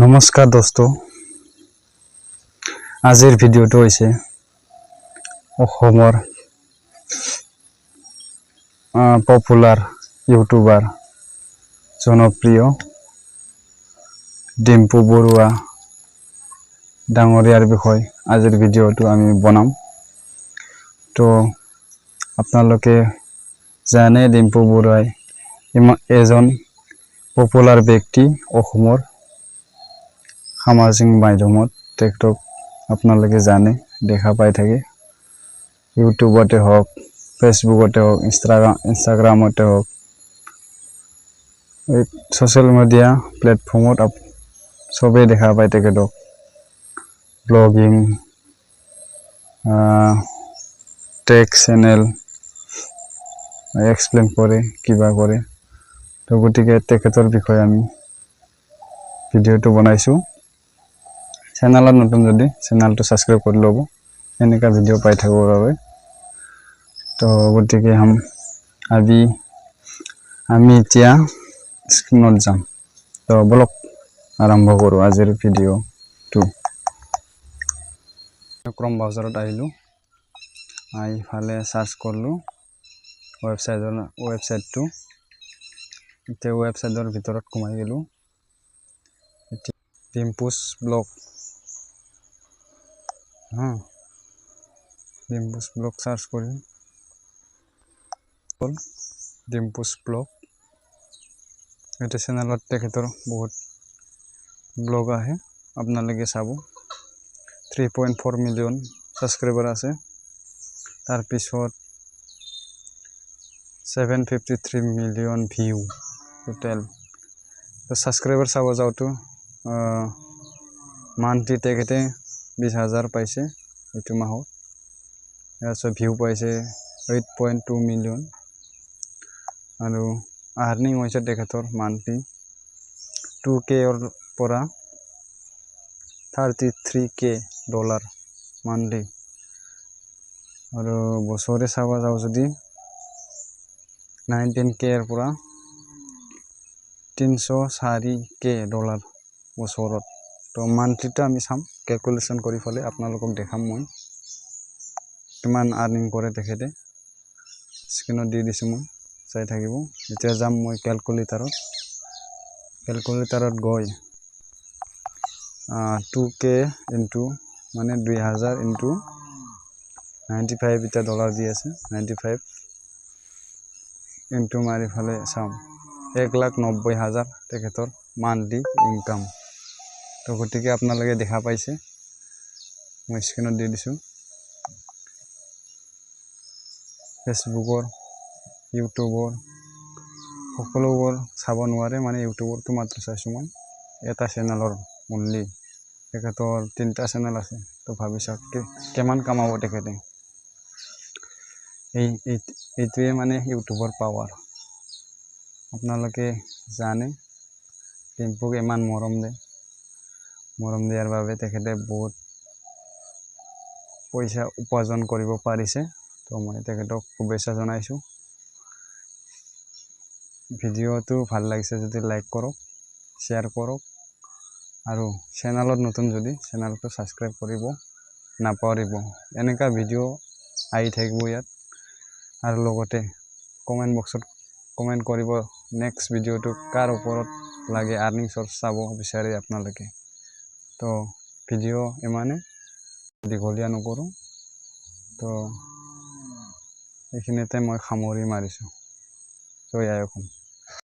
নমস্কাৰ দোস্ত, আজিৰ ভিডিঅ'টো হৈছে অসমৰ পপুলাৰ ইউটিউবাৰ জনপ্ৰিয় ডিম্পু বৰুৱা ডাঙৰীয়াৰ বিষয় আজিৰ ভিডিঅ'টো আমি বনাম। তো আপোনালোকে জানে ডিম্পু বৰুৱাই এজন পপুলাৰ ব্যক্তি অসমৰ সামাজিক মাধ্যমত টিকটক আপোনালোকে জানে দেখা পাই থাকে ইউটিউবতে হোক ফেসবুকতে হোক ইনষ্টাগ্ৰামতে হোক এই সোশ্যাল মিডিয়া প্লেটফৰ্মত সবে দেখা পাই থাকে ব্লগিং টেক চেনেল এক্সপ্লেইন কৰে কিবা কৰে। তো গতিকে তেখেতৰ বিষয়ে আমি ভিডিঅ'টো বনাইছো। চেনেলত নতুন যদি চেনেলটো সাবস্ক্ৰাইব কৰি ল'ব এনেকা ভিডিঅ' পাই থাকিবৰ বাবে। তো গতিকে আমি এতিয়া স্ক্ৰীনত যাম। তো বলক আৰম্ভ কৰোঁ আজিৰ ভিডিঅ'টো। ক্ৰম ব্ৰাউজাৰত আহিলোঁ, ইফালে সাৰ্চ কৰিলোঁ ৱেবসাইটটো। এতিয়া ৱেবসাইটৰ ভিতৰত সোমাই গ'লোঁ। ডিম্পুছ ব্লগ ডিম্পুছ ব্লগ সাৰ্চ কৰি ডিম্পুছ ব্লগ এটা চেনেলত তেখেতৰ বহুত ব্লগ আহে, আপোনালোকে চাব। 3.4 মিলিয়ন সাবস্ক্ৰাইবাৰ আছে, তাৰপিছত 753 মিলিয়ন ভিউ টোটেল। তো সাবস্ক্ৰাইবাৰ চাব যাওঁতো মান্থলি তেখেতে 20,000 পাইছে এইটো মাহত, তাৰপিছত ভিউ পাইছে 8.2 মিলিয়ন আৰু আৰ্নিং হৈছে তেখেতৰ মান্থলি 2K পৰা 33K ডলাৰ মান্থলি। আৰু বছৰে চাব যাওঁ যদি 19K পৰা 304K ডলাৰ বছৰত। তো মান্থলিটো আমি চাম, ক্যালকুলেশন কৰি ফেলে আপোনালোকক দেখাম মই কিমান আৰ্নিং কৰে তেখেতে। স্ক্ৰীনত দি দিছোঁ মই, চাই থাকিব। এতিয়া যাম মই ক্যালকুলেটাৰত গৈ 2K ইনটু মানে 2000 ইনটু 95 এতিয়া ডলাৰ দি আছে, 95 ইনটু মাৰি ফেলে চাম 1,90,000 তেখেতৰ মান্থলি ইনকাম। তো গতিকে আপোনালোকে দেখা পাইছে, মই স্ক্ৰীনত দি দিছোঁ। ফেসবুকৰ ইউটিউবৰ সকলোবোৰ চাব নোৱাৰে, মানে ইউটিউবৰটো মাত্ৰ চাইছোঁ মই এটা চেনেলৰ অনলি। তেখেতৰ 3টা চেনেল আছে। তো ভাবি চাওক কিমান কামাব তেখেতে। এইটোৱে মানে ইউটিউবৰ পাৱাৰ। আপোনালোকে জানে ডিম্পুক ইমান মৰম দিয়াৰ বাবে তেখেতে বহুত পইচা উপাৰ্জন কৰিব পাৰিছে। তো মই তেখেতক শুভেচ্ছা জনাইছোঁ। ভিডিঅ'টো ভাল লাগিছে যদি লাইক কৰক, শ্বেয়াৰ কৰক, আৰু চেনেলত নতুন যদি চেনেলটো সাবস্ক্ৰাইব কৰিব নাপাহৰিব। এনেকা ভিডিঅ' আহি থাকিব ইয়াত। আৰু লগতে কমেণ্ট বক্সত কমেণ্ট কৰিব নেক্সট ভিডিঅ'টো কাৰ ওপৰত লাগে, আৰ্নিং চৰ্চ চাব বিচাৰে আপোনালোকে। তো ভিডিঅ' ইমানে দীঘলীয়া নকৰোঁ। তো এইখিনিতে মই সামৰি মাৰিছোঁ। জয় আই অসম।